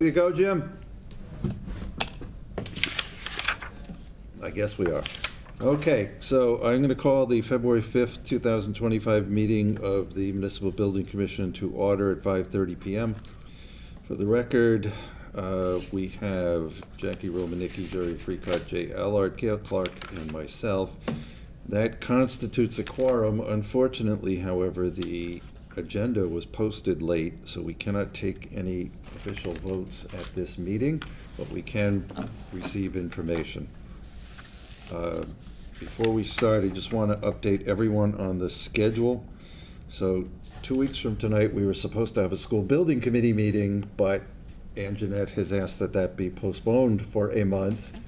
You go, Jim? I guess we are. Okay, so I'm going to call the February 5th, 2025 meeting of the Municipal Building Commission to order at 5:30 PM. For the record, we have Jackie Romanicki, Jerry Freecott, Jay Allard, Cale Clark, and myself. That constitutes a quorum. Unfortunately, however, the agenda was posted late, so we cannot take any official votes at this meeting, but we can receive information. Before we start, I just want to update everyone on the schedule. So 2 weeks from tonight, we were supposed to have a school building committee meeting, but Anjanette has asked that that be postponed for a month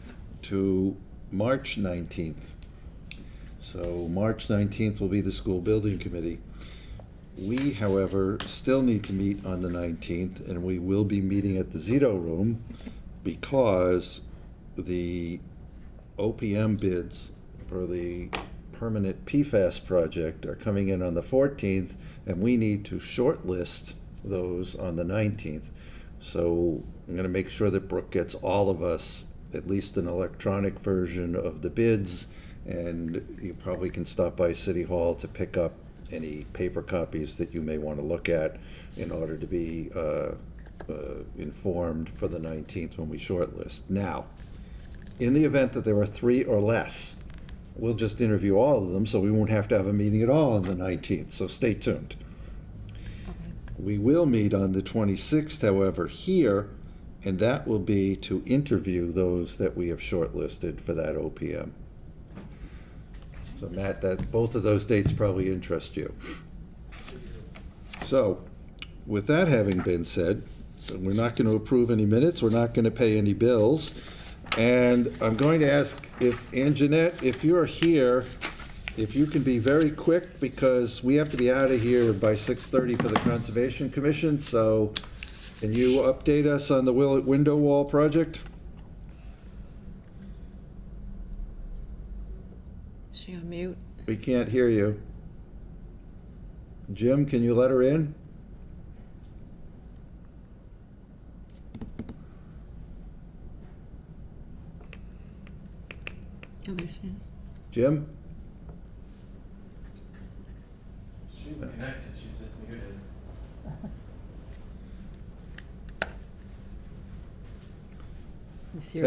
to March 19th. So March 19th will be the school building committee. We, however, still need to meet on the 19th, and we will be meeting at the Zito Room because the OPM bids for the permanent PFAS project are coming in on the 14th, and we need to shortlist those on the 19th. So I'm going to make sure that Brooke gets all of us at least an electronic version of the bids, and you probably can stop by City Hall to pick up any paper copies that you may want to look at in order to be informed for the 19th when we shortlist. Now, in the event that there are 3 or less, we'll just interview all of them, so we won't have to have a meeting at all on the 19th, so stay tuned. Okay. We will meet on the 26th, however, here, and that will be to interview those that we have shortlisted for that OPM. So Matt, that both of those dates probably interest you. So, with that having been said, we're not going to approve any minutes, we're not going to pay any bills, and I'm going to ask if Anjanette, if you're here, if you can be very quick, because we have to be out of here by 6:30 for the Conservation Commission, so can you update us on the Willett window wall project? Is she on mute? We can't hear you. Jim, can you let her in? Oh, there she is. Jim? She's connected, she's just muted.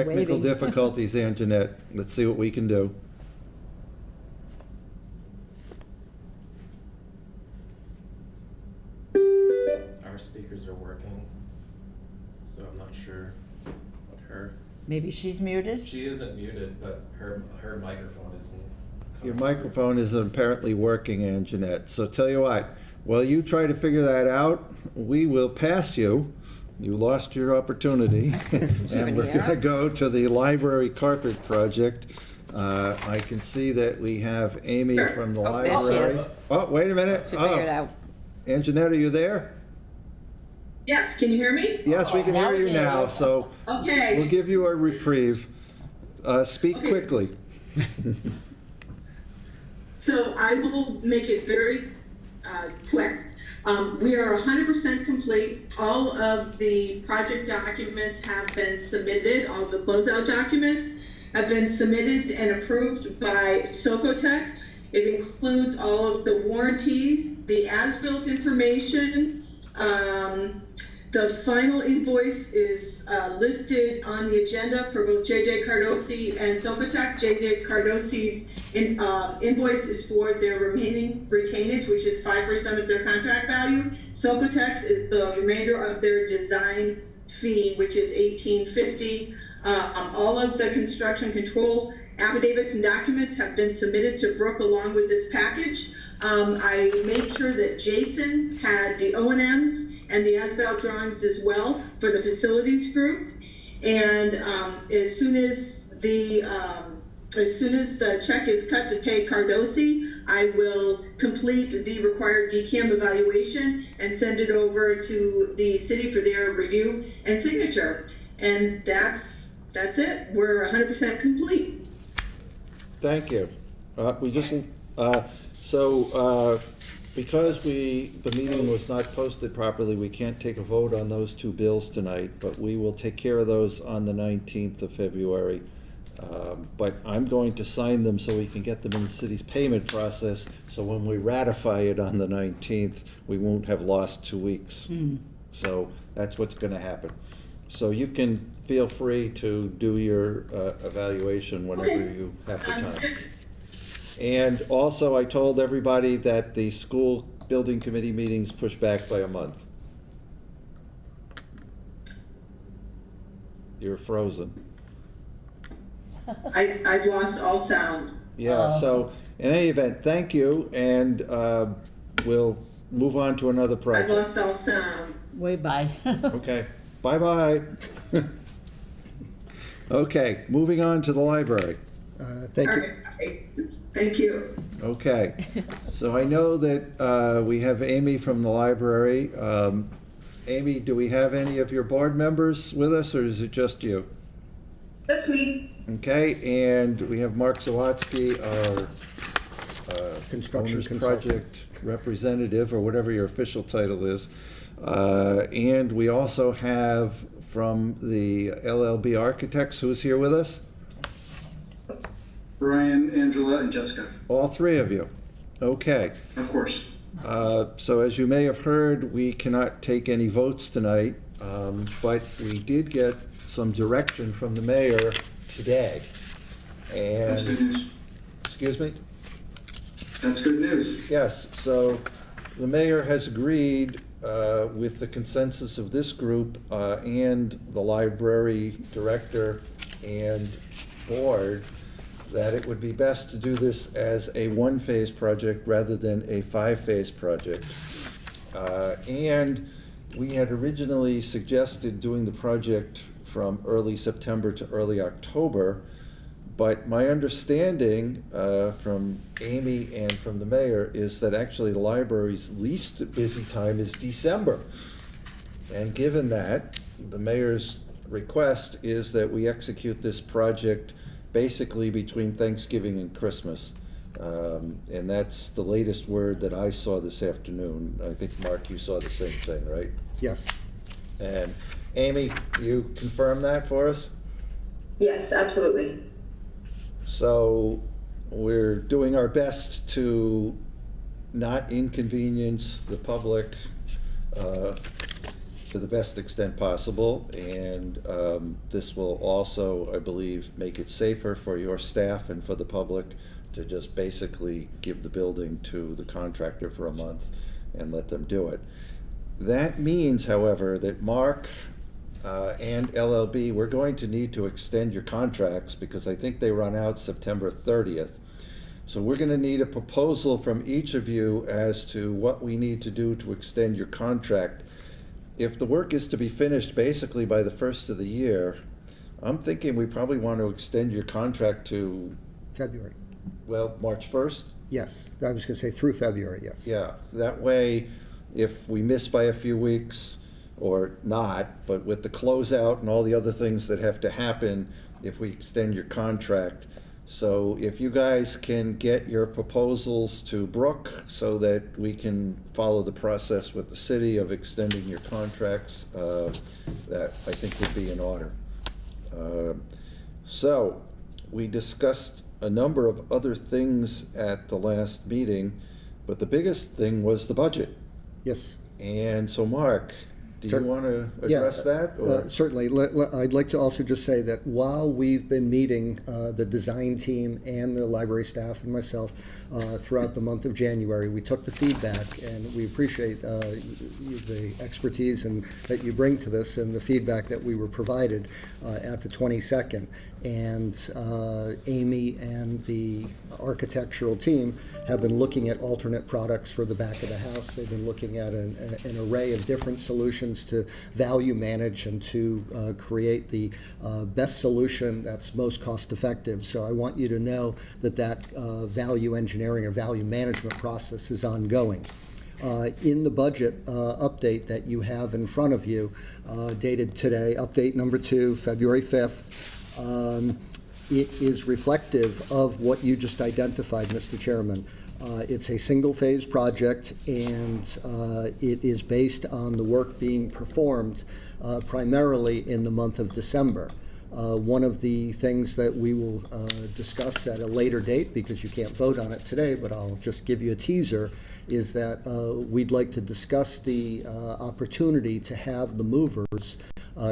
Technical difficulties, Anjanette. Let's see what we can do. Our speakers are working, so I'm not sure what her... Maybe she's muted? She isn't muted, but her microphone isn't... Your microphone is apparently working, Anjanette. So tell you what, while you try to figure that out, we will pass you. You lost your opportunity. And we're going to go to the library carpet project. I can see that we have Amy from the library. There she is. Oh, wait a minute. She figured it out. Anjanette, are you there? Yes, can you hear me? Yes, we can hear you now, so Okay. we'll give you a reprieve. Speak quickly. So I will make it very quick. We are 100% complete. All of the project documents have been submitted. All of the closeout documents have been submitted and approved by Socotec. It includes all of the warranty, the as-built information. The final invoice is listed on the agenda for both JJ Cardosi and Socotec. JJ Cardosi's invoice is for their remaining retainage, which is 5% of their contract value. Socotec's is the remainder of their design fee, which is $18.50. All of the construction control affidavits and documents have been submitted to Brooke along with this package. I made sure that Jason had the O&Ms and the as-built drawings as well for the facilities group. And as soon as the check is cut to pay Cardosi, I will complete the required DCAM evaluation and send it over to the city for their review and signature. And that's it. We're 100% complete. Thank you. because the meeting was not posted properly, we can't take a vote on those two bills tonight, but we will take care of those on the 19th of February. But I'm going to sign them so we can get them in the city's payment process, so when we ratify it on the 19th, we won't have lost 2 weeks. So that's what's gonna happen. So you can feel free to do your evaluation whenever Okay. you have the Sounds time. good. And also, I told everybody that the school building committee meetings pushed back by a month. You're frozen. I've lost all sound. Yeah, so in any event, thank you, and we'll move on to another I've project. lost all sound. Way by. Okay, bye-bye. Okay, moving on to the library. Thank All you. right, thank you. Okay, so I know that we have Amy from the library. Amy, do we have any of your board members with us, or is it just you? That's me. Okay, and we have Mark Zawatsky, our Construction owner's consultant. project representative, or whatever your official title is. And we also have from the LLB Architects, who's here with us? Brian, Angela, and Jessica, All three of you. Okay. of course. So as you may have heard, we cannot take any votes tonight, but we did get some direction from the mayor today. That's good And, news. excuse me? That's good news. Yes, so the mayor has agreed with the consensus of this group and the library director and board that it would be best to do this as a one-phase project rather than a five-phase project. And we had originally suggested doing the project from early September to early October, but my understanding from Amy and from the mayor is that actually the library's least busy time is December. And given that, the mayor's request is that we execute this project basically between Thanksgiving and Christmas. And that's the latest word that I saw this afternoon. I think, Mark, you saw the same thing, right? Yes. And Amy, you confirm that for us? Yes, absolutely. So we're doing our best to not inconvenience the public to the best extent possible. And this will also, I believe, make it safer for your staff and for the public to just basically give the building to the contractor for a month and let them do it. That means, however, that Mark and LLB, we're going to need to extend your contracts because I think they run out September 30th. So we're going to need a proposal from each of you as to what we need to do to extend your contract. If the work is to be finished basically by the first of the year, I'm thinking we probably want to extend your contract to, February. well, March 1st? Yes. I was going to say through February, yes. Yeah, that way, if we miss by a few weeks or not, but with the closeout and all the other things that have to happen, if we extend your contract. So if you guys can get your proposals to Brooke so that we can follow the process with the city of extending your contracts, that I think would be in order. So we discussed a number of other things at the last meeting, but the biggest thing was the budget. Yes. And so, Mark, do you Sure. want to Yeah, address that? Or? Certainly. I'd like to also just say that while we've been meeting the design team and the library staff and myself throughout the month of January, we took the feedback and we appreciate the expertise and that you bring to this and the feedback that we were provided at the 22nd. And Amy and the architectural team have been looking at alternate products for the back of the house. They've been looking at an array of different solutions to value manage and to create the best solution that's most cost effective. So I want you to know that value engineering or value management process is ongoing. In the budget update that you have in front of you, dated today, update number 2, February 5th, it is reflective of what you just identified, Mr. Chairman. It's a single-phase project, and it is based on the work being performed primarily in the month of December. One of the things that we will discuss at a later date, because you can't vote on it today, but I'll just give you a teaser, is that we'd like to discuss the opportunity to have the movers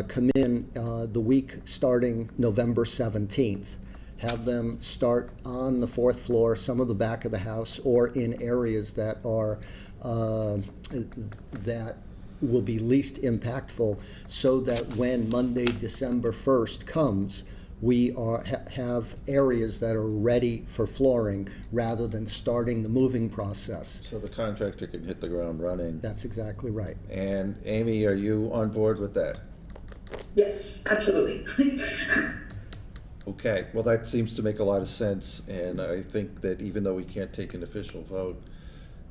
come in the week starting November 17th. Have them start on the fourth floor, some of the back of the house, or in areas that are that will be least impactful, so that when Monday, December 1st comes, we have areas that are ready for flooring rather than starting the moving process. So the contractor can hit the ground running. That's exactly right. And Amy, are you on board with that? Yes, absolutely. Okay, well, that seems to make a lot of sense, and I think that even though we can't take an official vote,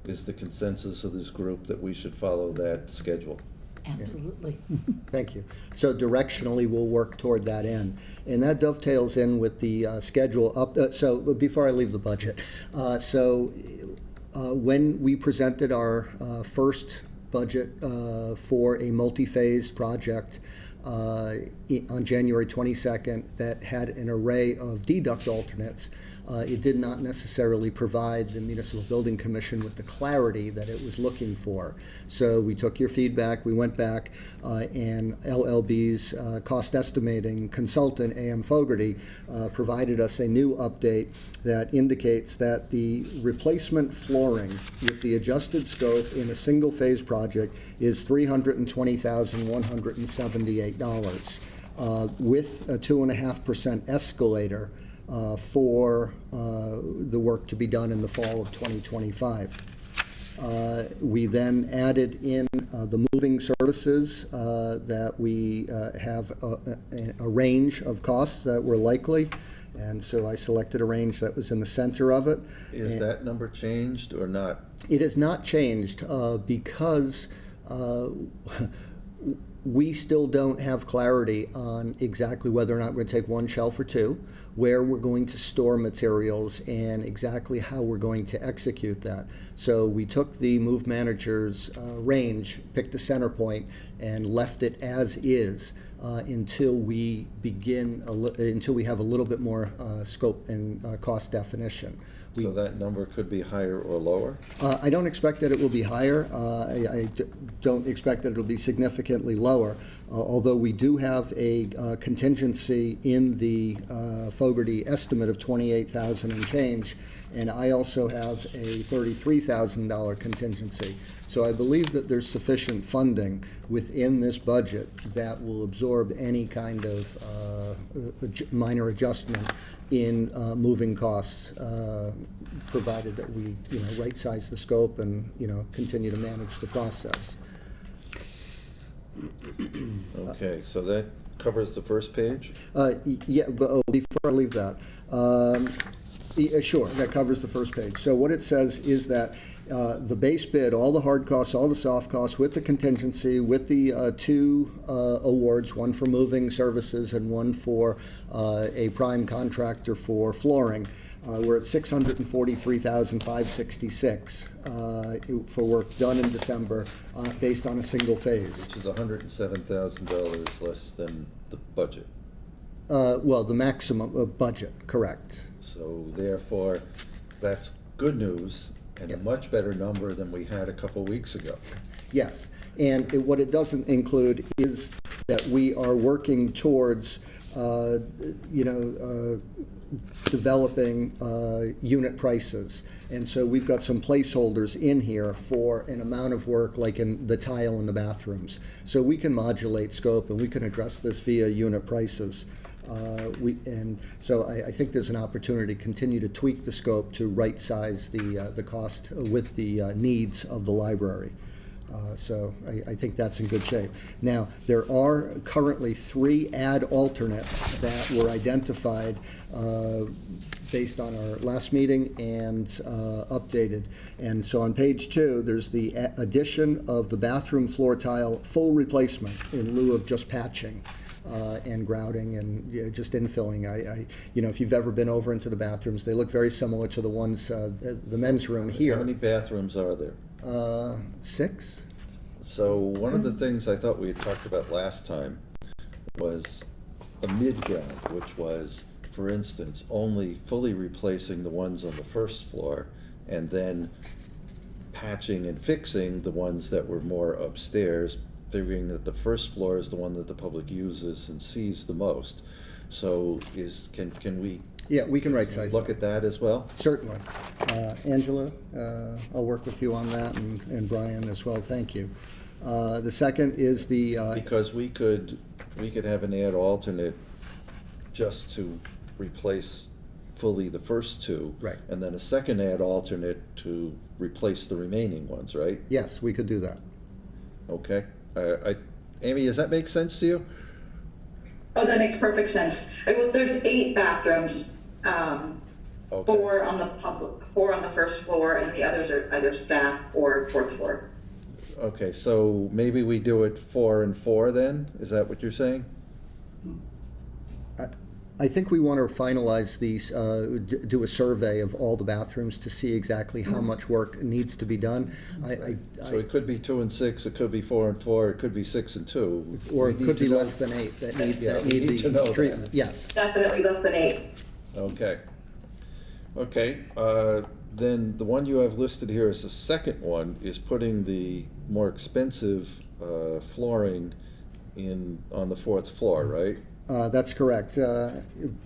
is the consensus of this group that we should follow that schedule. Absolutely. Thank you. So directionally, we'll work toward that end. And that dovetails in with the schedule up. So before I leave the budget, when we presented our first budget for a multi-phase project on January 22nd that had an array of deduct alternates, it did not necessarily provide the Municipal Building Commission with the clarity that it was looking for. So we took your feedback, we went back, and LLB's cost estimating consultant, A.M. Fogarty, provided us a new update that indicates that the replacement flooring with the adjusted scope in a single-phase project is $320,178, with a 2.5% escalator for the work to be done in the fall of 2025. We then added in the moving services that we have a range of costs that were likely, and so I selected a range that was in the center of it. Is that number changed or not? It has not changed because we still don't have clarity on exactly whether or not we're going to take one shelf or two, where we're going to store materials, and exactly how we're going to execute that. So we took the move manager's range, picked a center point, and left it as is until we until we have a little bit more scope and cost definition. So that number could be higher or lower? I don't expect that it will be higher. I don't expect that it'll be significantly lower, although we do have a contingency in the Fogarty estimate of $28,000 and change, and I also have a $33,000 contingency. So I believe that there's sufficient funding within this budget that will absorb any kind of minor adjustment in moving costs, provided that we, right-size the scope and, continue to manage the process. Okay, so that covers the first page? Yeah, but before I leave that, sure, that covers the first page. So what it says is that the base bid, all the hard costs, all the soft costs, with the contingency, with the two awards, one for moving services and one for a prime contractor for flooring, we're at $643,566 for work done in December based on a single phase. Which is $107,000 less than the budget. Well, the maximum budget, correct. So therefore, that's good news and a Yep. much better number than we had a couple weeks ago. Yes, and what it doesn't include is that we are working towards, developing unit prices. And so we've got some placeholders in here for an amount of work like in the tile in the bathrooms. So we can modulate scope and we can address this via unit prices. So I think there's an opportunity to continue to tweak the scope to right-size the cost with the needs of the library. So I think that's in good shape. Now, there are currently 3 add alternates that were identified based on our last meeting and updated. And so on page 2, there's the addition of the bathroom floor tile full replacement in lieu of just patching. and grouting and just infilling. If you've ever been over into the bathrooms, they look very similar to the ones, the men's room here. How many bathrooms are there? 6? So one of the things I thought we had talked about last time was a mid-ground, which was, for instance, only fully replacing the ones on the first floor and then patching and fixing the ones that were more upstairs, figuring that the first floor is the one that the public uses and sees the most. So can we Yeah, we can right size look that. at that as well? Certainly. Angela, I'll work with you on that, and Brian as well, thank you. The second is the, Because we could have an add alternate just to replace fully the first two. Right. And then a second add alternate to replace the remaining ones, right? yes, we could do that. Okay. Amy, does that make sense to you? Oh, that makes perfect sense. Well, there's 8 bathrooms, Okay. 4 on the public, 4 on the first floor, and the others are either staff or fourth floor. Okay, so maybe we do it 4 and 4 then? Is that what you're saying? I think we want to finalize these, do a survey of all the bathrooms to see exactly how much work needs to be done. So it could be 2 and 6, it could be 4 and 4, it could be 6 and 2. Or We it need could to be know- less than 8 that need, Yeah, that we need need to know the that. treatment. Yes. Definitely less than 8. Okay. Okay, then the one you have listed here as the second one is putting the more expensive flooring on the 4th floor, right? That's correct.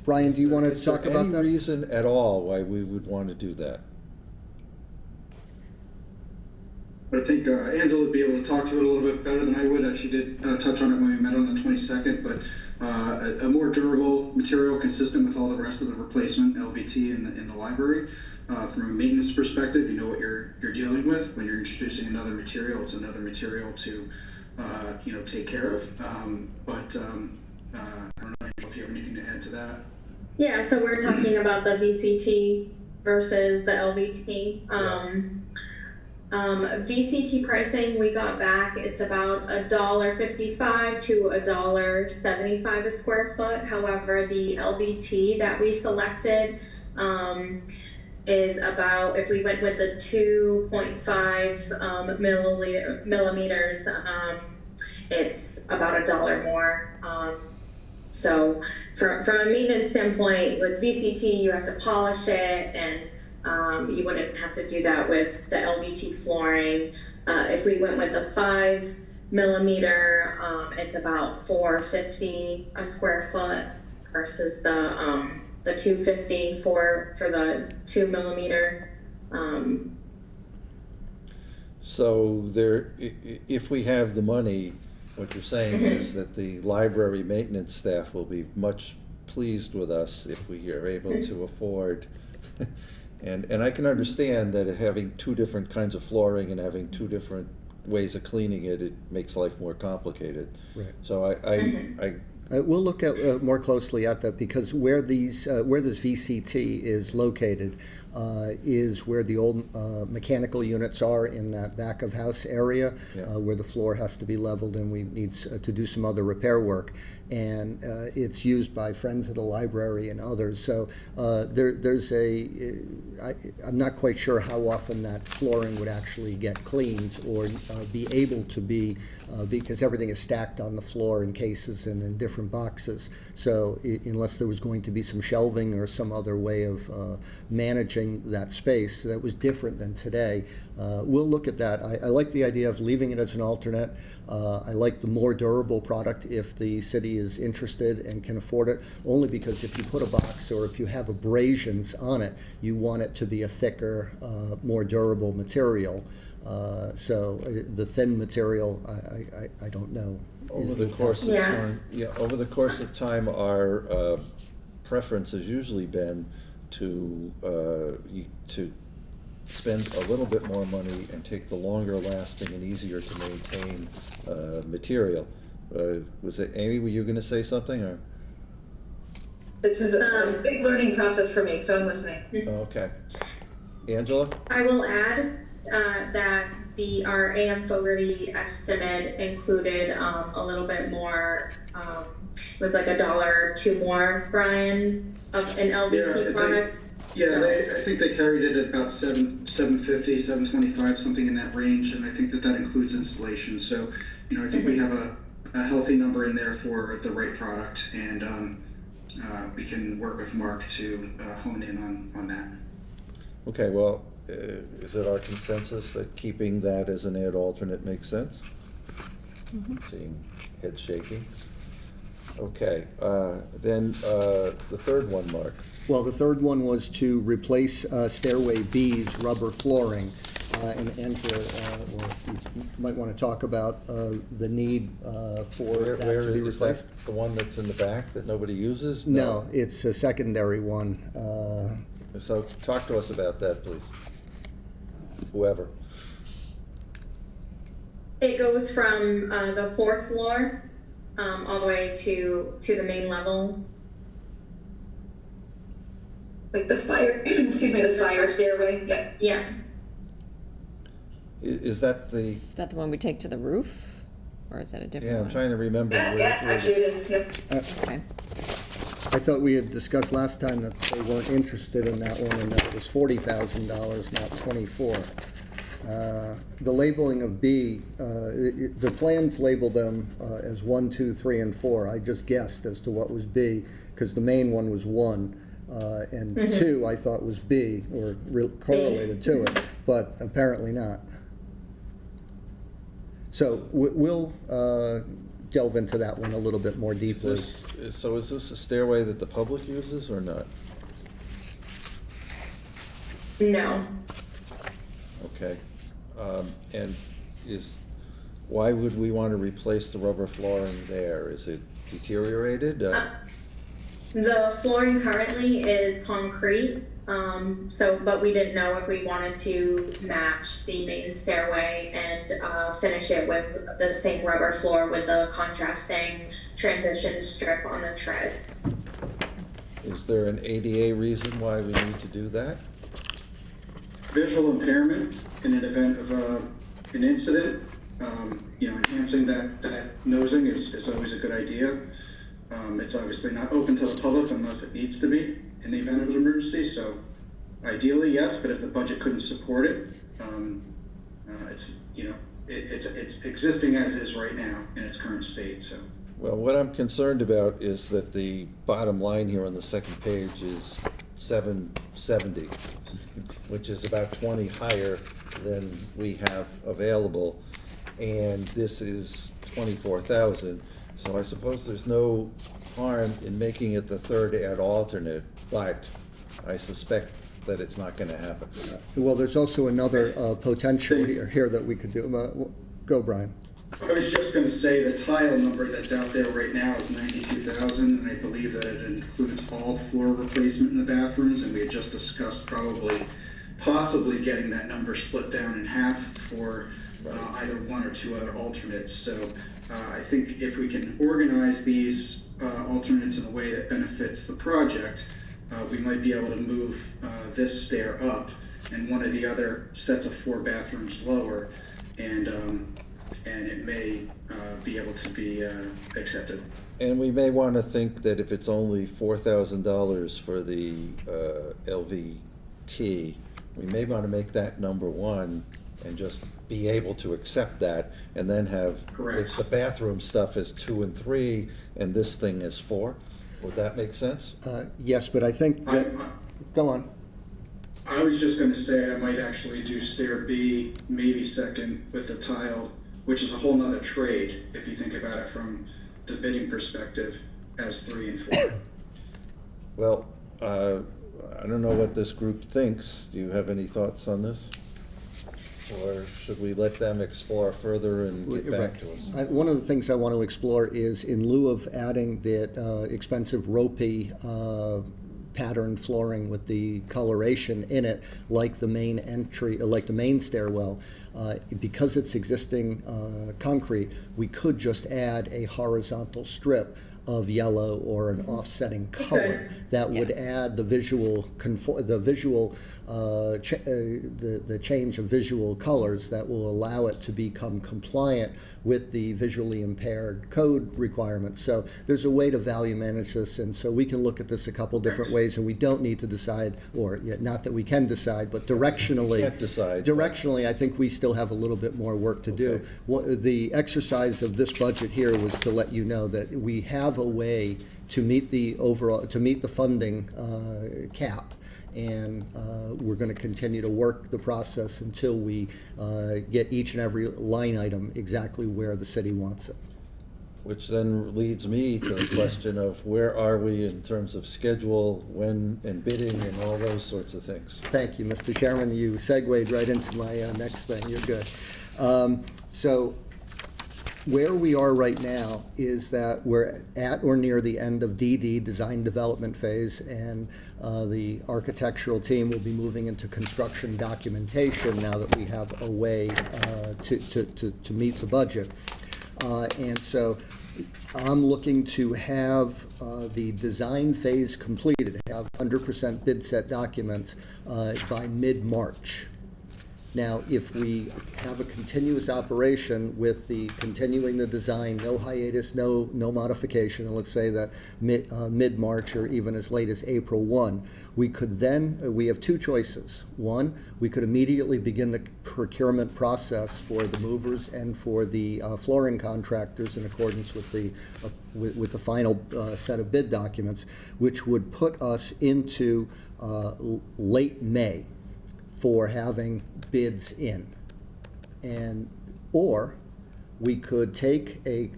Brian, do you want to talk about Is there that? any reason at all why we would want to do that? I think Angela would be able to talk to it a little bit better than I would. She did touch on it when we met on the 22nd, but a more durable material consistent with all the rest of the replacement LVT in the library. From a maintenance perspective, you know what you're dealing with. When you're introducing another material, it's another material to take care of. I don't know if you have anything to add to that. Yeah, so we're talking about the VCT versus the LVT. VCT pricing we got back, it's about $1.55 to $1.75 a square foot. However, the LVT that we selected is about, if we went with the 2.5 millimeters, it's about $1 more. So from a maintenance standpoint, with VCT, you have to polish it, and you wouldn't have to do that with the LVT flooring. If we went with the 5 millimeter, it's about $4.50 a square foot versus the $2.50 for the 2 millimeter. So if we have the money, what you're saying is that the library maintenance staff will be much pleased with us if we are able to afford. And I can understand that having 2 different kinds of flooring and having 2 different ways of cleaning it makes life more complicated. Right. So We'll look at more closely at that, because where this VCT is located is where the old mechanical units are in that back of house area, Yeah. where the floor has to be leveled and we need to do some other repair work. And it's used by friends of the library and others. So I'm not quite sure how often that flooring would actually get cleaned or be able to be, because everything is stacked on the floor in cases and in different boxes. So unless there was going to be some shelving or some other way of managing that space that was different than today, we'll look at that. I like the idea of leaving it as an alternate. I like the more durable product if the city is interested and can afford it, only because if you put a box or if you have abrasions on it, you want it to be a thicker, more durable material. So the thin material, I don't know. over the course of Yeah. time, over the course of time, our preference has usually been to spend a little bit more money and take the longer lasting and easier to maintain material. Was it, Amy, were you gonna say something, or? This is a big learning process for me, so I'm listening. Oh, okay. Angela? I will add that our AM Fogarty estimate included a little bit more it was like $1 or $2 more, Brian, of an LVT product. I think they carried it at about $750, $725, something in that range, and I think that includes installation. So, I think we have a healthy number in there for the right product, and we can work with Mark to hone in on that. Okay, well, is it our consensus that keeping that as an add alternate makes sense? Seeing head shaking. Okay, then the third one, Mark. Well, the third one was to replace Stairway B's rubber flooring. And Angela, you might want to talk about the need for that to be Is replaced. that the one that's in the back that nobody uses? No, it's a secondary one. So talk to us about that, please. Whoever. It goes from the 4th floor all the way to the main level. Like the fire, excuse me, the fire stairway, yeah. Yeah. Is that Is that the one we take to the roof? Or is that a different Yeah, one? I'm trying to remember. Yeah, actually it is, yep. Okay. I thought we had discussed last time that they weren't interested in that one, and that it was $40,000, not 24. The labeling of B, the plans label them as 1, 2, 3, and 4. I just guessed as to what was B, because the main one was 1, and 2 I thought was B, or correlated to it, but apparently not. So we'll delve into that one a little bit more deeply. So is this a stairway that the public uses or not? No. Okay. And why would we want to replace the rubber flooring there? Is it deteriorated? The flooring currently is concrete, but we didn't know if we wanted to match the main stairway and finish it with the same rubber floor with the contrasting transition strip on the tread. Is there an ADA reason why we need to do that? Visual impairment in an event of an incident, enhancing that nosing is always a good idea. It's obviously not open to the public unless it needs to be in the event of an emergency. So ideally, yes, but if the budget couldn't support it, it's existing as is right now in its current state. So. Well, what I'm concerned about is that the bottom line here on the second page is 770, which is about 20 higher than we have available, and this is 24,000. So I suppose there's no harm in making it the third add alternate, but I suspect that it's not going to happen. Well, there's also another potential here that we could do. Go, Brian. I was just going to say the tile number that's out there right now is 92,000, and I believe that it includes all floor replacement in the bathrooms, and we had just discussed possibly getting that number split down in half for either one or two other alternates. So I think if we can organize these alternates in a way that benefits the project, we might be able to move this stair up and one of the other sets of 4 bathrooms lower, and it may be able to be accepted. And we may want to think that if it's only $4,000 for the LVT, we may want to make that number 1 and just be able to accept that, and then have the bathroom stuff as 2 and 3, and this thing is 4. Would that make sense? Yes, but I think that, go on. I was just going to say I might actually do stair B, maybe second with the tile, which is a whole nother trade if you think about it from the bidding perspective as 3 and 4. Well, I don't know what this group thinks. Do you have any thoughts on this? Or should we let them explore further and get back to us? One of the things I want to explore is, in lieu of adding that expensive ropey pattern flooring with the coloration in it, like the main entry, like the main stairwell, because it's existing concrete, we could just add a horizontal strip of yellow or an offsetting color that would add the visual, the change of visual colors that will allow it to become compliant with the visually impaired code requirements. So there's a way to value manage this, and so we can look at this a couple different ways, and we don't need to decide, or not that we can decide, but directionally. Can't decide. Directionally, I think we still have a little bit more work to do. The exercise of this budget here was to let you know that we have a way to meet the funding cap. And we're going to continue to work the process until we get each and every line item exactly where the city wants it. Which then leads me to the question of where are we in terms of schedule, when, and bidding, and all those sorts of things. Thank you, Mr. Chairman. You segued right into my next thing. You're good. So where we are right now is that we're at or near the end of DD, design development phase, and the architectural team will be moving into construction documentation now that we have a way to meet the budget. And so I'm looking to have the design phase completed, have 100% bid set documents by mid-March. Now, if we have a continuous operation with the continuing the design, no hiatus, no modification, and let's say that mid-March or even as late as April 1, we could then, we have two choices. One, we could immediately begin the procurement process for the movers and for the flooring contractors in accordance with the final set of bid documents, which would put us into late May for having bids in. Or we could take a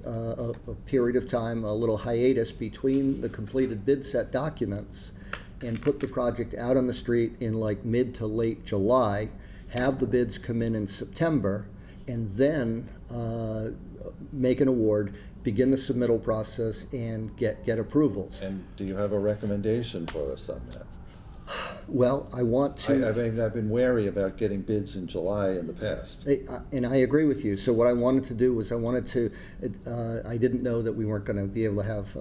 period of time, a little hiatus between the completed bid set documents and put the project out on the street in like mid to late July, have the bids come in September, and then make an award, begin the submittal process, and get approvals. And do you have a recommendation for us on that? Well, I want to. I've been wary about getting bids in July in the past. And I agree with you. So what I wanted to do was I didn't know that we weren't going to be able to have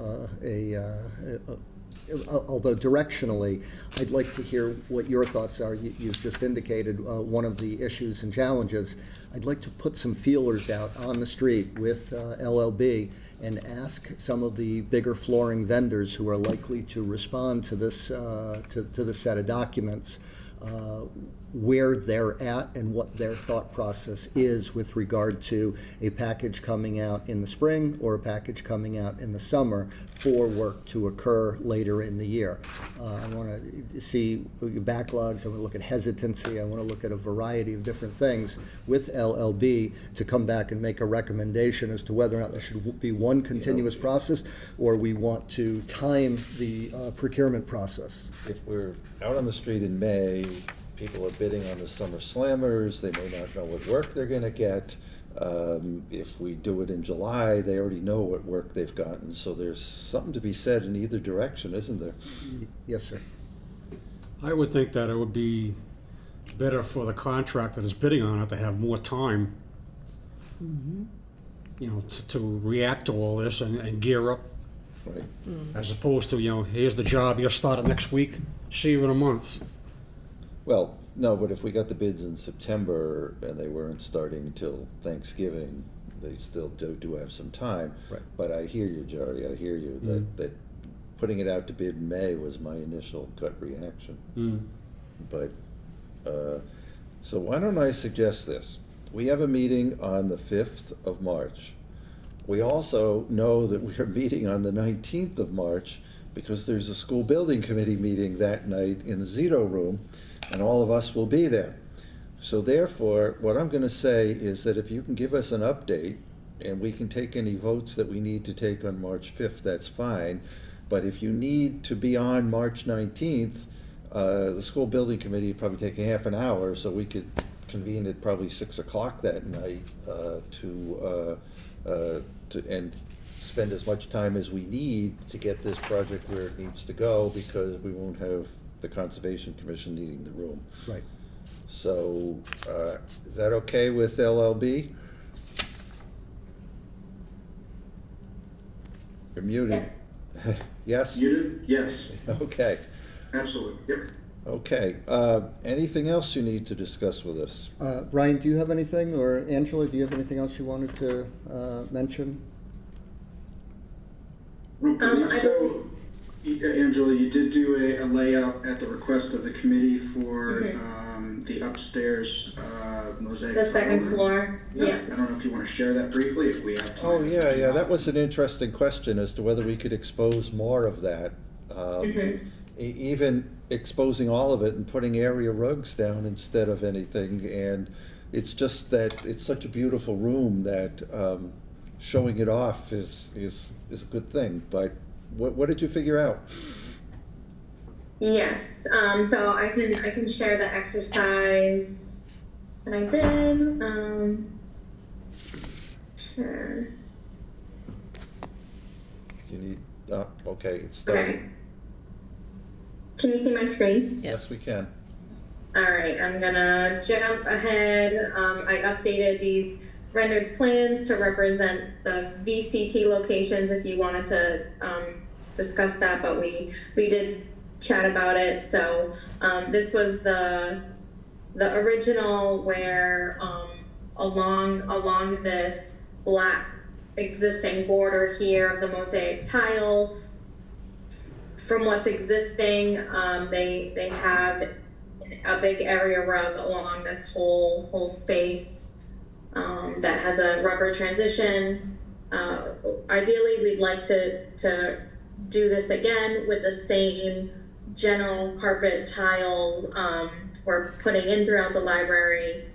although directionally, I'd like to hear what your thoughts are. You've just indicated one of the issues and challenges. I'd like to put some feelers out on the street with LLB and ask some of the bigger flooring vendors who are likely to respond to this to the set of documents, where they're at and what their thought process is with regard to a package coming out in the spring or a package coming out in the summer for work to occur later in the year. I want to see backlogs, I want to look at hesitancy, I want to look at a variety of different things with LLB to come back and make a recommendation as to whether or not there should be one continuous process or we want to time the procurement process. If we're out on the street in May, people are bidding on the summer slammers, they may not know what work they're gonna get. If we do it in July, they already know what work they've gotten, so there's something to be said in either direction, isn't there? Yes, sir. I would think that it would be better for the contractor that's bidding on it to have more time, to react to all this and gear up, Right. as opposed to, here's the job, you'll start it next week, see you in a month. Well, no, but if we got the bids in September and they weren't starting until Thanksgiving, they still do have some time. Right. But I hear you, Jerry, I hear you, that putting it out to bid in May was my initial gut reaction. But, so why don't I suggest this? We have a meeting on the 5th of March. We also know that we are meeting on the 19th of March because there's a school building committee meeting that night in the Zito room, and all of us will be there. So therefore, what I'm going to say is that if you can give us an update, and we can take any votes that we need to take on March 5th, that's fine. But if you need to be on March 19th, the school building committee would probably take a half an hour, so we could convene at probably 6 o'clock that night and spend as much time as we need to get this project where it needs to go, because we won't have the Conservation Commission needing the room. Right. So, is that okay with LLB? You're muted. Yes? You did? Yes, Okay, absolutely, yep. okay. Anything else you need to discuss with us? Brian, do you have anything, or Angela, do you have anything else you wanted to mention? I don't believe I so. Angela, you did do a layout at the request of the committee for the upstairs mosaic. The second tile. floor, yeah. I don't know if you want to share that briefly, if we have time. Oh, yeah, that was an interesting question as to whether we could expose more of that. Even exposing all of it and putting area rugs down instead of anything. And it's just that it's such a beautiful room that showing it off is a good thing. But what did you figure out? Yes, so I can share the exercise that I did. Sure. You need, okay, it's Okay. started. Can you see my screen? Yes, we can. All right, I'm gonna jump ahead. I updated these rendered plans to represent the VCT locations if you wanted to discuss that, but we did chat about it. So this was the original where along this black existing border here of the mosaic tile, from what's existing, they have a big area rug along this whole space that has a rubber transition. Ideally, we'd like to do this again with the same general carpet tiles we're putting in throughout the library.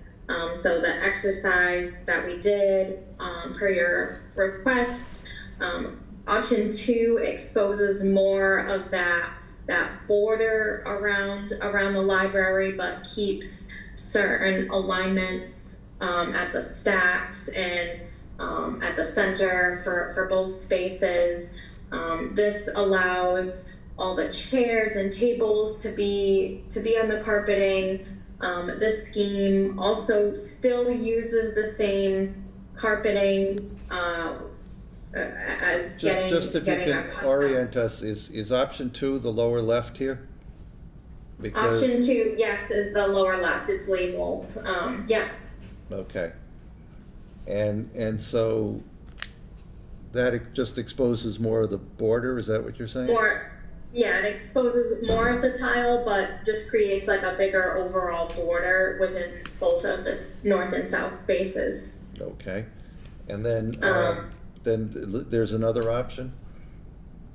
So the exercise that we did per your request, option 2 exposes more of that border around the library, but keeps certain alignments at the stacks and at the center for both spaces. This allows all the chairs and tables to be on the carpeting. This scheme also still uses the same carpeting as getting Just if you getting can accustomed. orient us, is option 2 the lower left here? Because, Option 2, yes, is the lower left. It's labeled. Yeah. okay. And so that just exposes more of the border, is that what you're saying? Yeah, it exposes more of the tile, but just creates like a bigger overall border within both of the north and south spaces. Okay. And then there's another option?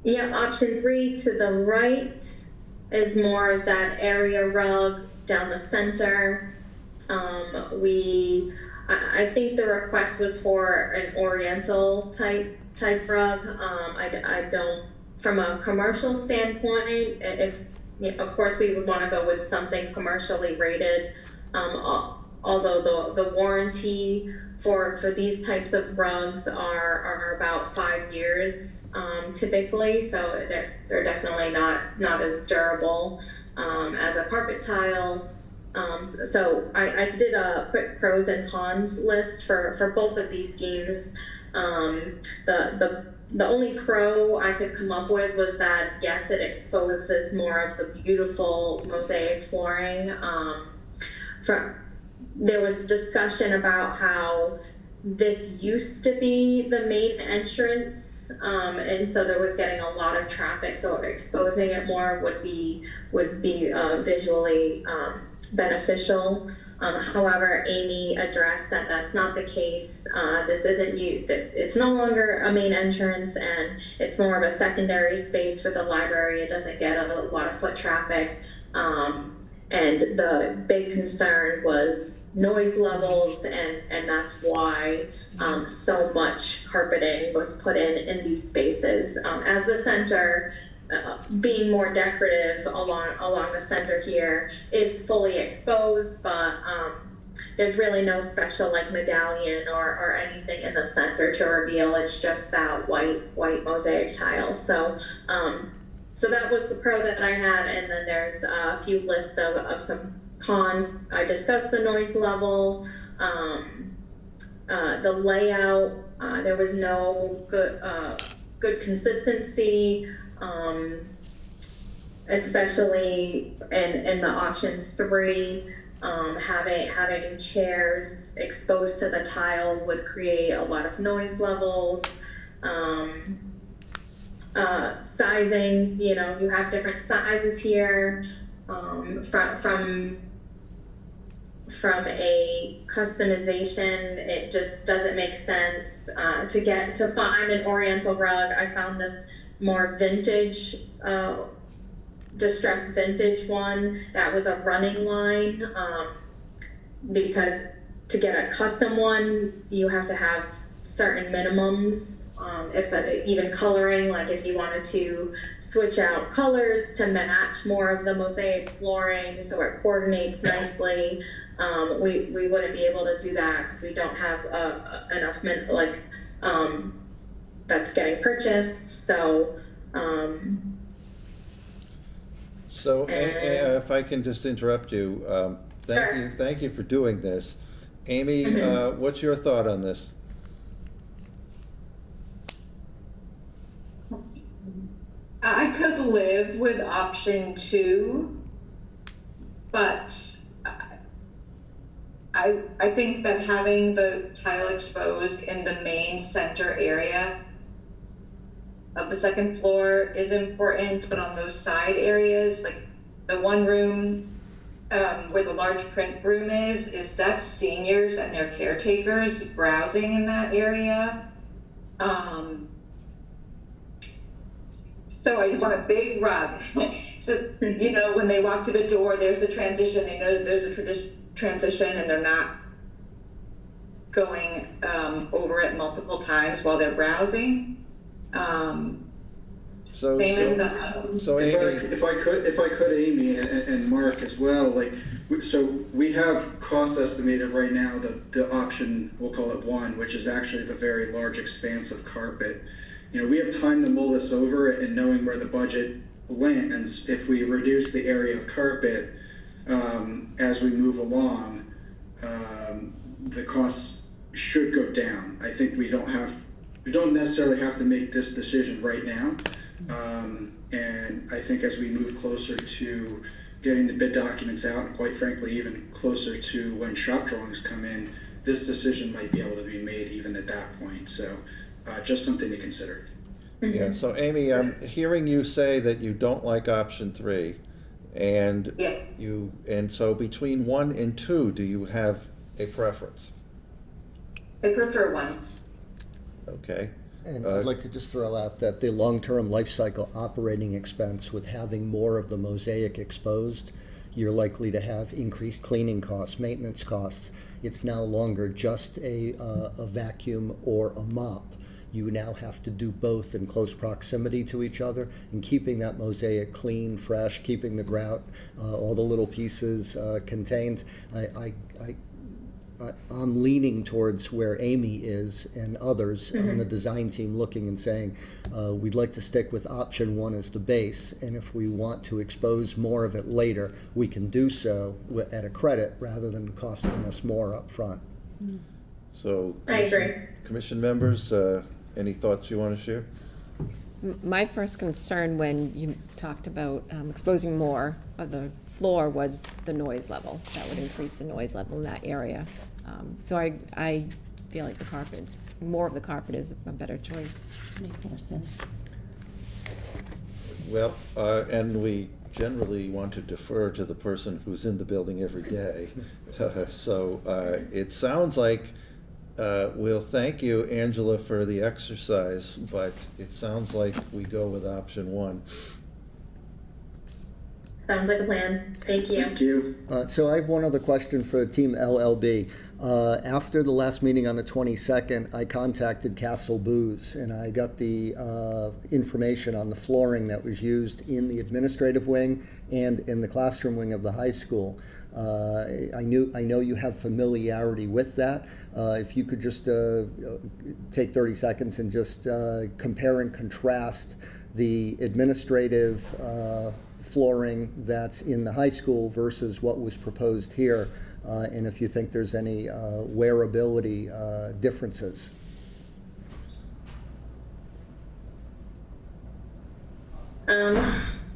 Yeah, option 3 to the right is more of that area rug down the center. I think the request was for an oriental type rug. I don't, from a commercial standpoint, of course we would want to go with something commercially rated. Although the warranty for these types of rugs are about 5 years typically, so they're definitely not as durable as a carpet tile. So I did a quick pros and cons list for both of these schemes. The only pro I could come up with was that, yes, it exposes more of the beautiful mosaic flooring. There was discussion about how this used to be the main entrance, and so there was getting a lot of traffic, so exposing it more would be visually beneficial. However, Amy addressed that that's not the case. This isn't it's no longer a main entrance, and it's more of a secondary space for the library. It doesn't get a lot of foot traffic. And the big concern was noise levels, and that's why so much carpeting was put in these spaces. As the center, being more decorative along the center here, is fully exposed, but there's really no special like medallion or anything in the center to reveal. It's just that white mosaic tile. So that was the pro that I had, and then there's a few lists of some cons. I discussed the noise level, the layout. There was no good good consistency, especially in the option 3. Having chairs exposed to the tile would create a lot of noise levels. Sizing, you know, you have different sizes here. From a customization, it just doesn't make sense to find an Oriental rug. I found this more vintage, distressed vintage one that was a running line, because to get a custom one, you have to have certain minimums. Even coloring, like if you wanted to switch out colors to match more of the mosaic flooring so it coordinates nicely, we wouldn't be able to do that because we don't have enough that's getting purchased. So if I can just interrupt you, thank you for doing this. Amy, what's your thought on this? I could live with option 2, but I think that having the tile exposed in the main center area of the second floor is important, but on those side areas, like the one room where the large print room is that's seniors and their caretakers browsing in that area. So I want a big rug. So, you know, when they walk through the door, there's a transition. They know that there's a transition and they're not going So Amy, if I could, Amy and Mark as well, so we have cost estimated right now, the option, we'll call it 1, which is actually the very large expanse of carpet. You know, we have time to mull this over, and knowing where the budget lands, if we reduce the area of carpet as we move along, the costs should go down. I think we don't necessarily have to make this decision right now. And I think as we move closer to getting the bid documents out, and quite frankly, even closer to when shop drawings come in, this decision might be able to be made even at that point. So just something to consider. Yeah, so Amy, I'm hearing you say that you don't like option 3, and so between 1 and 2, do you have a preference? I prefer 1. Okay. And I'd like to just throw out that the long-term life cycle operating expense, with having more of the mosaic exposed, you're likely to have increased cleaning costs, maintenance costs. It's no longer just a vacuum or a mop. You now have to do both in close proximity to each other, and keeping that mosaic clean, fresh, keeping the grout, all the little pieces contained. I'm leaning towards where Amy is and others on the design team, looking and saying, we'd like to stick with option 1 as the base, and if we want to expose more of it later, we can do so at a credit rather than costing us more up front. So, I agree. Commission members, any thoughts you want to share? My first concern when you talked about exposing more of the floor was the noise level. That would increase the noise level in that area. So I feel like more of the carpet is a better choice. Make more sense. Well, and we generally want to defer to the person who's in the building every day. So it sounds like we'll thank you, Angela, for the exercise, but it sounds like we go with option 1. Sounds like a plan. Thank you. Thank you. So I have one other question for Team LLB. After the last meeting on the 22nd, I contacted Castle Booze, and I got the information on the flooring that was used in the administrative wing and in the classroom wing of the high school. I know you have familiarity with that. If you could just take 30 seconds and just compare and contrast the administrative flooring that's in the high school versus what was proposed here, and if you think there's any wearability differences.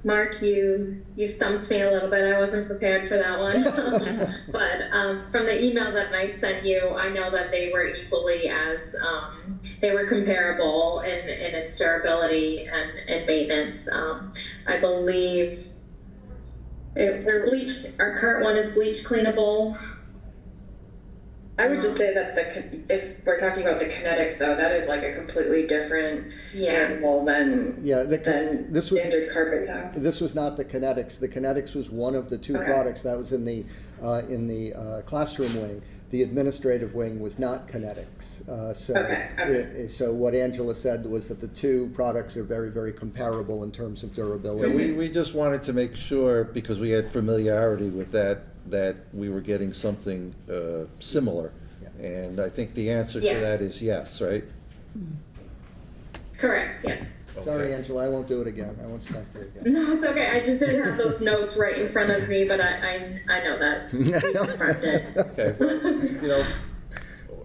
Mark, you stumped me a little bit. I wasn't prepared for that one. But from the email that I sent you, I know that they were equally as, they were comparable in its durability and maintenance. I believe they're bleached. Our current one is bleach cleanable. I would just say that if we're talking about the kinetics, though, that is like a completely different animal than This was standard carpet tile. This was not the kinetics. The kinetics was one of the two products that was in the classroom wing. The administrative wing was not kinetics. So what Angela said was that the two products are very, very comparable in terms of durability. We just wanted to make sure, because we had familiarity with that we were getting something similar. Yeah. And I think the answer to that is yes, right? Correct, yeah. Sorry, Okay. Angela, I won't do it again. I won't stop you again. No, it's okay. I just didn't have those notes right in front of me, but I know that we confirmed it. Okay, well,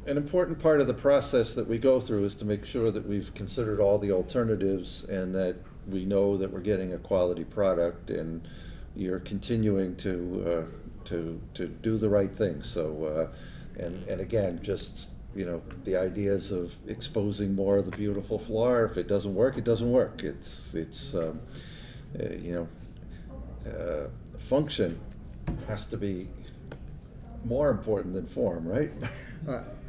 an important part of the process that we go through is to make sure that we've considered all the alternatives and that we know that we're getting a quality product, and you're continuing to do the right thing. So, and again, just, the ideas of exposing more of the beautiful floor. If it doesn't work, it doesn't work. Function has to be more important than form, right?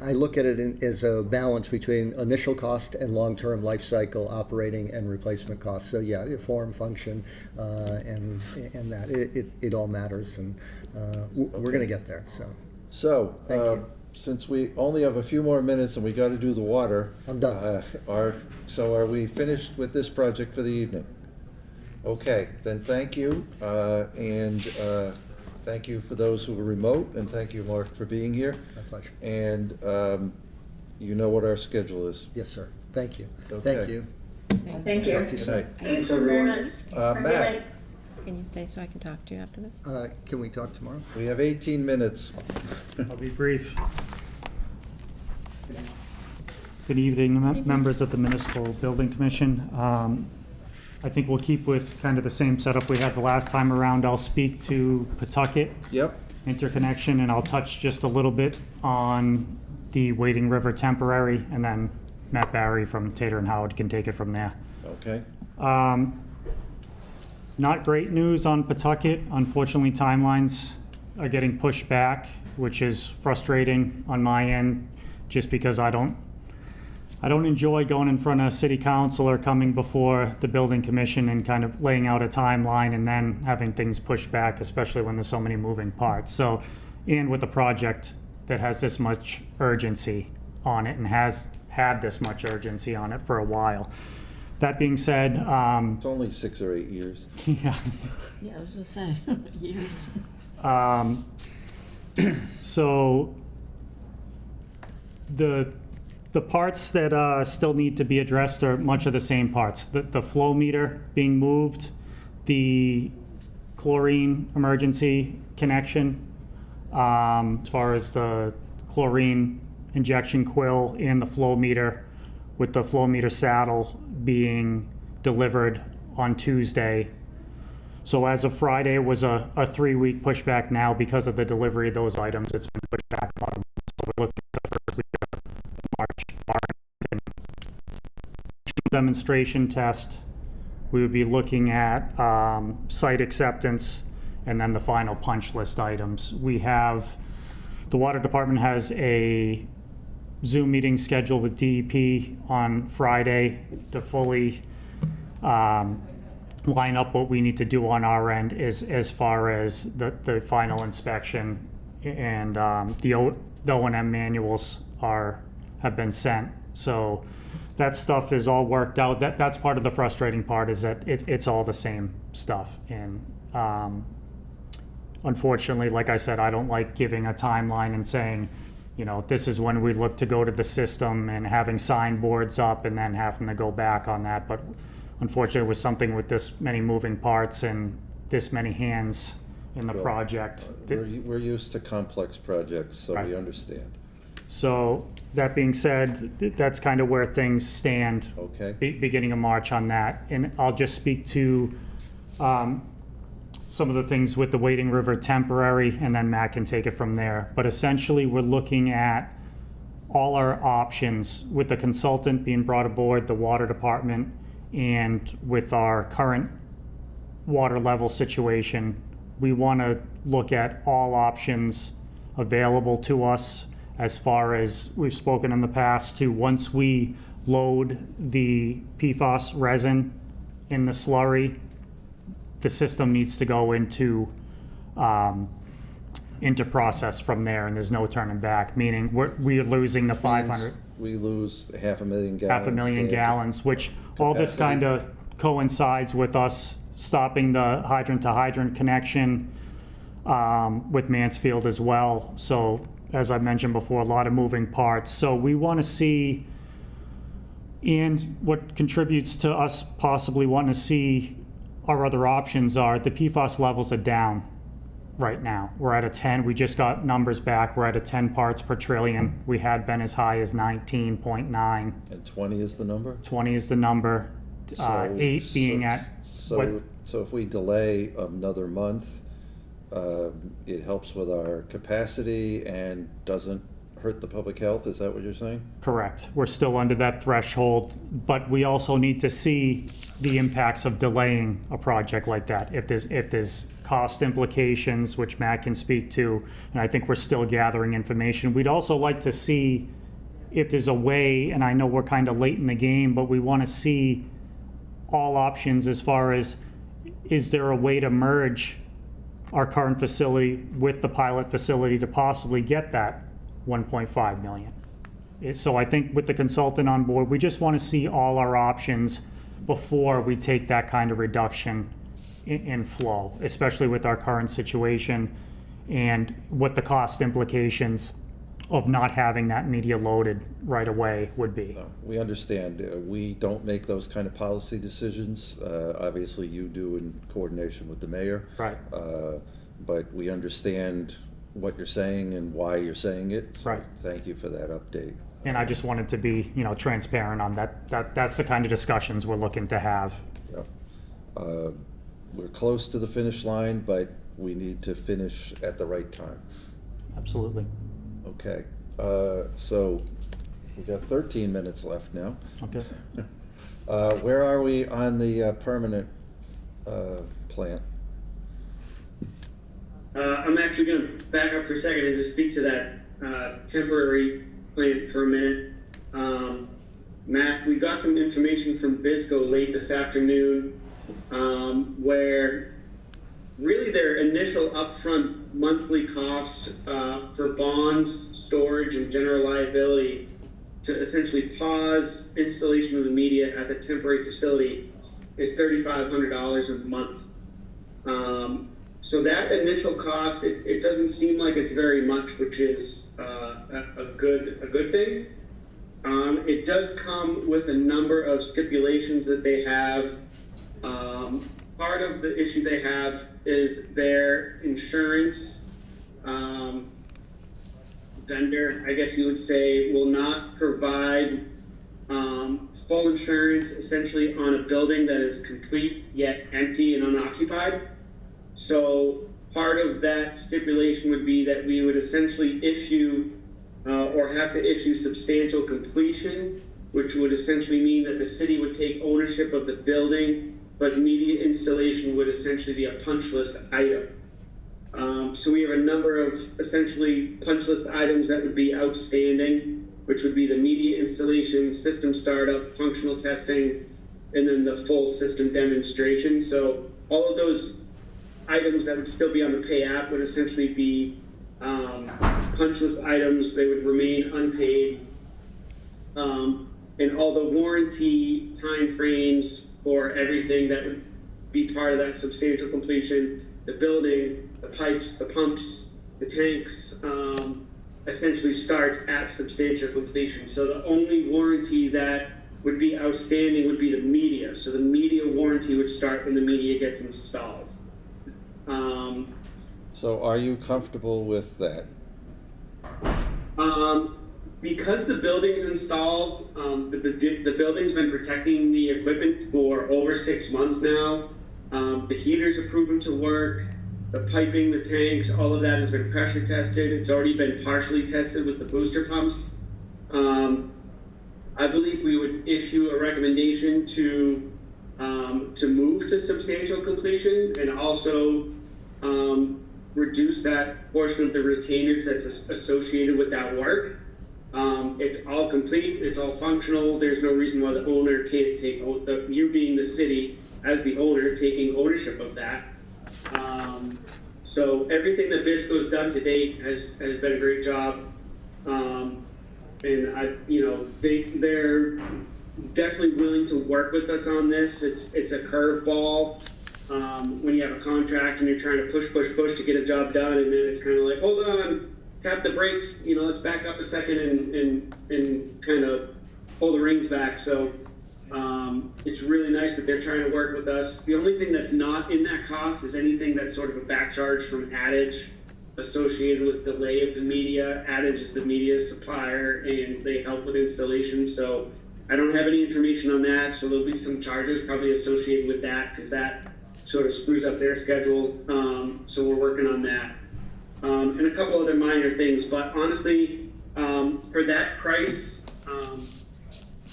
I look at it as a balance between initial cost and long-term life cycle operating and replacement costs. So yeah, form, function, and that it all matters, and we're going to get there. So thank you. Since we only have a few more minutes and we got to do the water, I'm done. So are we finished with this project for the evening? Okay, then thank you, and thank you for those who were remote, and thank you, Mark, for being here. My pleasure. And you know what our schedule is. Yes, sir. Thank you. Okay. Thank you. Thank you. Talk to you Good soon. night. Thanks, everyone. Matt, Can you stay so I can talk to you after this? Can we talk tomorrow? we have 18 minutes. I'll be brief. Good evening, members of the Municipal Building Commission. I think we'll keep with kind of the same setup we had the last time around. I'll speak to Pawtucket Yep, interconnection, and I'll touch just a little bit on the Wading River temporary, and then Matt Barry from Tater and Howard can take it from there. okay. Not great news on Pawtucket. Unfortunately, timelines are getting pushed back, which is frustrating on my end, just because I don't enjoy going in front of city council or coming before the building commission and kind of laying out a timeline and then having things pushed back, especially when there's so many moving parts. So, and with a project that has this much urgency on it and has had this much urgency on it for a while. That being said, It's only 6 or 8 years. yeah. Yeah, I was gonna say, years. So the parts that still need to be addressed are much of the same parts. The flow meter being moved, the chlorine emergency connection, as far as the chlorine injection quill and the flow meter, with the flow meter saddle being delivered on Tuesday. So as of Friday, it was a 3-week pushback now because of the delivery of those items. It's been pushed back about a month. So we're looking at the first week of March. Demonstration test. We would be looking at site acceptance and then the final punch list items. The water department has a Zoom meeting scheduled with DEP on Friday to fully line up what we need to do on our end as far as the final inspection, and the O&M manuals have been sent. So that stuff is all worked out. That's part of the frustrating part, is that it's all the same stuff. And unfortunately, like I said, I don't like giving a timeline and saying, this is when we look to go to the system and having signboards up and then having to go back on that. But unfortunately, with something with this many moving parts and this many hands in the project. We're used to complex projects, so Right. we understand. So that being said, that's kind of where things stand. Okay. Beginning of March on that. And I'll just speak to some of the things with the Wading River temporary, and then Matt can take it from there. But essentially, we're looking at all our options with the consultant being brought aboard, the water department, and with our current water level situation, we want to look at all options available to us as far as we've spoken in the past to once we load the PFAS resin in the slurry, the system needs to go into process from there, and there's no turning back, meaning we're losing the 500. We lose 500,000 gallons. 500,000 day. gallons, which all this Capacity. kind of coincides with us stopping the hydrant to hydrant connection with Mansfield as well. So as I mentioned before, a lot of moving parts. So we want to see, and what contributes to us possibly wanting to see our other options are the PFAS levels are down right now. We're at a 10. We just got numbers back. We're at a 10 parts per trillion. We had been as high as 19.9. And 20 is the number? 20 is the number. 8 being at what? So if we delay another month, it helps with our capacity and doesn't hurt the public health? Is that what you're saying? Correct. We're still under that threshold, but we also need to see the impacts of delaying a project like that. If there's cost implications, which Matt can speak to, and I think we're still gathering information. We'd also like to see if there's a way, and I know we're kind of late in the game, but we want to see all options as far as, is there a way to merge our current facility with the pilot facility to possibly get that 1.5 million. So I think with the consultant on board, we just want to see all our options before we take that kind of reduction in flow, especially with our current situation and what the cost implications of not having that media loaded right away would be. We understand. We don't make those kind of policy decisions. Obviously, you do in coordination with the mayor. Right. But we understand what you're saying and why you're saying it. So Right. Thank you for that update. And I just wanted to be, transparent on that. That's the kind of discussions we're looking to have. Yeah. We're close to the finish line, but we need to finish at the right time. Absolutely. Okay. So we've got 13 minutes left now. Okay. Where are we on the permanent plant? I'm actually going to back up for a second and just speak to that temporary plant for a minute. Matt, we got some information from BISCO late this afternoon where really their initial upfront monthly cost for bonds, storage, and general liability to essentially pause installation of the media at the temporary facility is $3,500 a month. So that initial cost, it doesn't seem like it's very much, which is a good thing. It does come with a number of stipulations that they have. Part of the issue they have is their insurance vendor, I guess you would say, will not provide full insurance essentially on a building that is complete yet empty and unoccupied. So part of that stipulation would be that we would essentially issue or have to issue substantial completion, which would essentially mean that the city would take ownership of the building, but media installation would essentially be a punch list item. So we have a number of essentially punch list items that would be outstanding, which would be the media installation, system startup, functional testing, and then the full system demonstration. So all of those items that would still be on the pay app would essentially be punch list items. They would remain unpaid. And all the warranty timeframes for everything that would be part of that substantial completion, the building, the pipes, the pumps, the tanks, essentially starts at substantial completion. So the only warranty that would be outstanding would be the media. So the media warranty would start when the media gets installed. So are you comfortable with that? because the building's installed, the building's been protecting the equipment for over 6 months now. The heaters are proven to work, the piping, the tanks, all of that has been pressure tested. It's already been partially tested with the booster pumps. I believe we would issue a recommendation to move to substantial completion and also reduce that portion of the retainage that's associated with that work. It's all complete, it's all functional. There's no reason why the owner can't take, you being the city as the owner, taking ownership of that. So everything that Bisco's done to date has been a great job. And they're definitely willing to work with us on this. It's a curveball. When you have a contract and you're trying to push to get a job done, and then it's kind of like, hold on, tap the brakes, let's back up a second and kind of pull the reins back. So it's really nice that they're trying to work with us. The only thing that's not in that cost is anything that's sort of a back charge from Adage associated with delay of the media. Adage is the media supplier and they help with installation. So I don't have any information on that. So there'll be some charges probably associated with that because that sort of screws up their schedule. So we're working on that. And a couple other minor things, but honestly, for that price,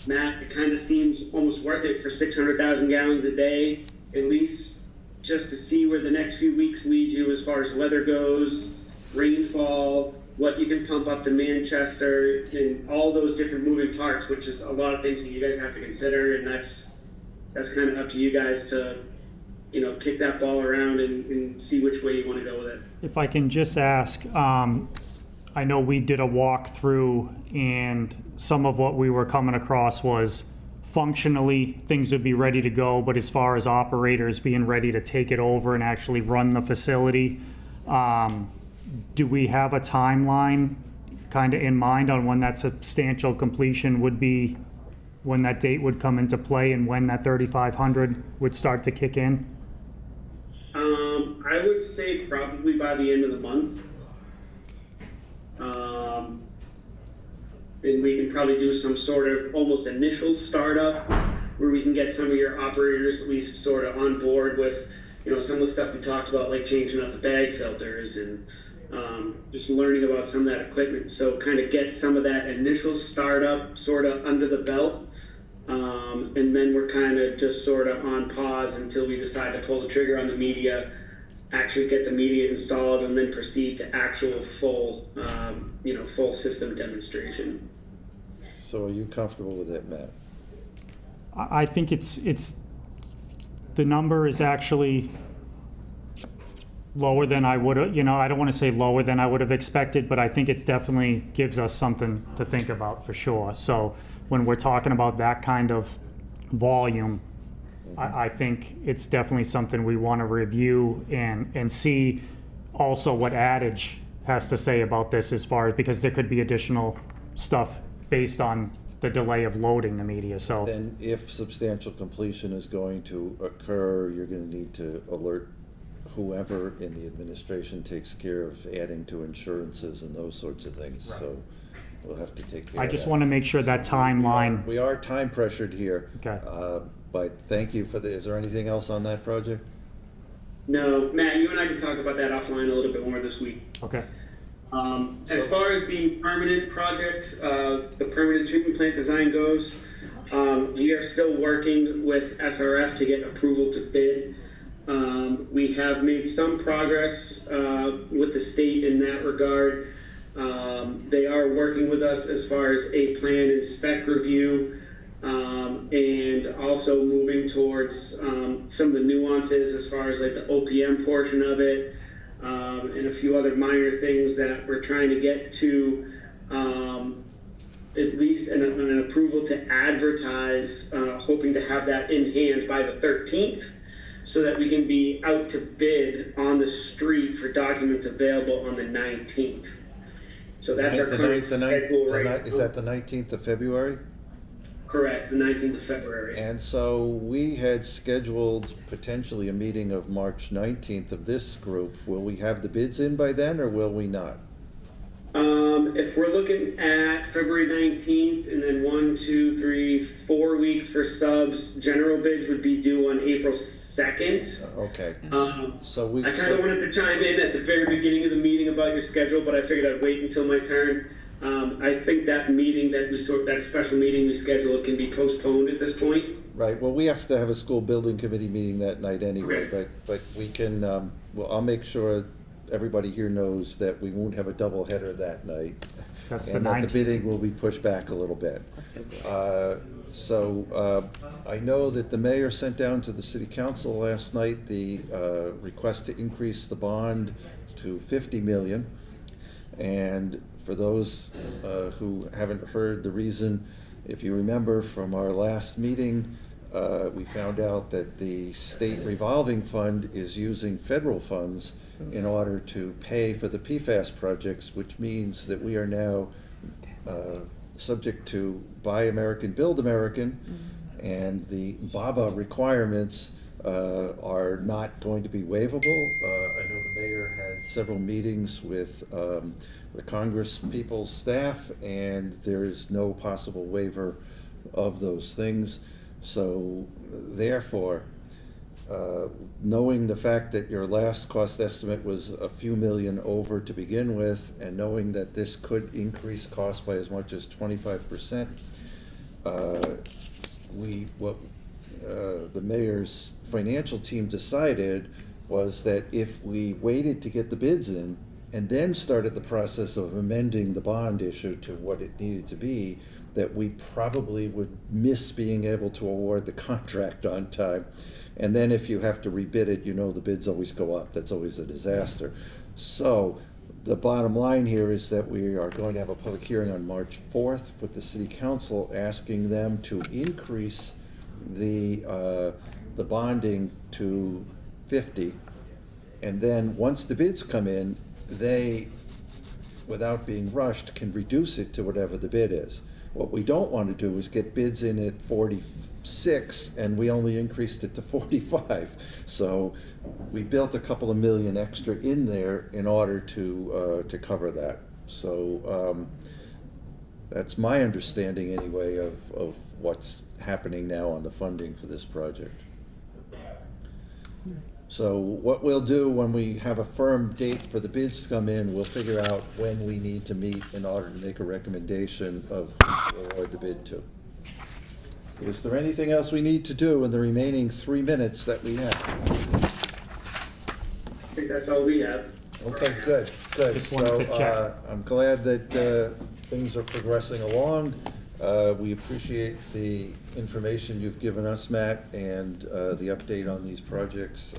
Matt, it kind of seems almost worth it for 600,000 gallons a day, at least just to see where the next few weeks lead you as far as weather goes, rainfall, what you can pump up to Manchester, and all those different moving parts, which is a lot of things that you guys have to consider, and that's kind of up to you guys to, kick that ball around and see which way you want to go with it. If I can just ask, I know we did a walkthrough and some of what we were coming across was functionally things would be ready to go, but as far as operators being ready to take it over and actually run the facility, do we have a timeline kind of in mind on when that substantial completion would be, when that date would come into play and when that 3,500 would start to kick in? I would say probably by the end of the month. And we can probably do some sort of almost initial startup where we can get some of your operators at least sort of on board with, some of the stuff we talked about, like changing out the bag filters and just learning about some of that equipment. So kind of get some of that initial startup sort of under the belt. And then we're kind of just sort of on pause until we decide to pull the trigger on the media, actually get the media installed, and then proceed to actual full system demonstration. So are you comfortable with that, Matt? I think it's the number is actually lower than I would have, I don't want to say lower than I would have expected, but I think it definitely gives us something to think about for sure. So when we're talking about that kind of volume, I think it's definitely something we want to review and see also what Adage has to say about this as far as, because there could be additional stuff based on the delay of loading the media. So Then if substantial completion is going to occur, you're going to need to alert whoever in the administration takes care of adding to insurances and those sorts of things. Right. So we'll have to take care of that. I just want to make sure that timeline. We are time pressured here. Okay. But thank you for is there anything else on that project? No, Matt, you and I can talk about that offline a little bit more this week. Okay. As far as the permanent project, the permanent treatment plant design goes, we are still working with SRF to get approval to bid. We have made some progress with the state in that regard. They are working with us as far as a plan and spec review, and also moving towards some of the nuances as far as like the OPM portion of it, and a few other minor things that we're trying to get to at least an approval to advertise, hoping to have that in hand by the 13th. So that we can be out to bid on the street for documents available on the 19th. So that's our current schedule right now. Is that the 19th of February? Correct, the 19th of February. And so we had scheduled potentially a meeting of March 19th of this group. Will we have the bids in by then or will we not? If we're looking at February 19th and then 1, 2, 3, 4 weeks for subs, general bids would be due on April 2nd. Okay. So I kind of wanted to chime in at the very beginning of the meeting about your schedule, but I figured I'd wait until my turn. I think that meeting that special meeting we scheduled can be postponed at this point. Right, well, we have to have a school building committee meeting that night anyway, but we can, well, I'll make sure everybody here knows that we won't have a double header that night. That's the And that the 19th. bidding will be pushed back a little bit. I know that the mayor sent down to the city council last night the request to increase the bond to 50 million. And for those who haven't heard the reason, if you remember from our last meeting, we found out that the state revolving fund is using federal funds in order to pay for the PFAS projects, which means that we are now subject to Buy American, Build American, and the BABA requirements are not going to be waivable. I know the mayor had several meetings with the Congress people's staff, and there is no possible waiver of those things. So therefore, knowing the fact that your last cost estimate was a few million over to begin with, and knowing that this could increase cost by as much as 25%, the mayor's financial team decided was that if we waited to get the bids in and then started the process of amending the bond issue to what it needed to be, that we probably would miss being able to award the contract on time. And then if you have to rebid it, you know the bids always go up. That's always a disaster. So the bottom line here is that we are going to have a public hearing on March 4th with the city council, asking them to increase the bonding to 50. And then once the bids come in, they, without being rushed, can reduce it to whatever the bid is. What we don't want to do is get bids in at 46 and we only increased it to 45. So we built a couple of million extra in there in order to cover that. So that's my understanding anyway of what's happening now on the funding for this project. So what we'll do when we have a firm date for the bids to come in, we'll figure out when we need to meet in order to make a recommendation of who to award the bid to. Is there anything else we need to do in the remaining 3 minutes that we have? I think that's all we have. Okay, good. Just wanted to check. I'm glad that things are progressing along. We appreciate the information you've given us, Matt, and the update on these projects.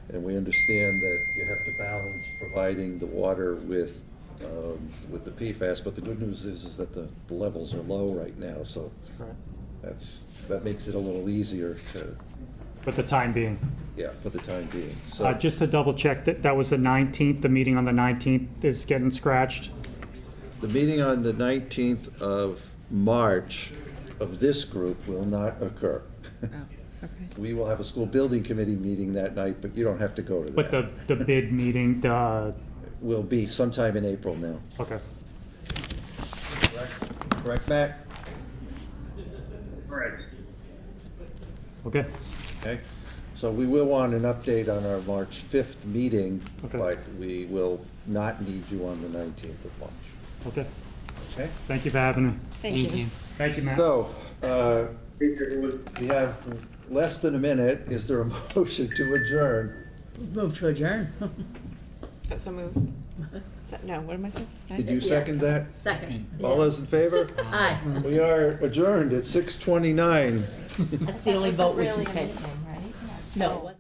And we understand that you have to balance providing the water with the PFAS, but the good news is that the levels are low right now, so that makes it a little easier to. For the time being. Yeah, for the time being. So Just to double check, that was the 19th, the meeting on the 19th is getting scratched? the meeting on the 19th of March of this group will not occur. Oh, okay. We will have a school building committee meeting that night, but you don't have to go to that. But the bid meeting, Will be sometime in April now. okay. Correct, Matt? Correct. Okay. Okay. So we will want an update on our March 5th meeting, Okay. but we will not need you on the 19th of March. Okay. Okay? Thank you for having me. Thank you. Thank you, Matt. So, Thanks, everyone. we have less than a minute. Is there a motion to adjourn? Move to adjourn. Oh, so moved. No, what am I supposed to? Did you second that? Second. All those in favor? Aye. We are adjourned at 6:29. That's the only vote we can take. No.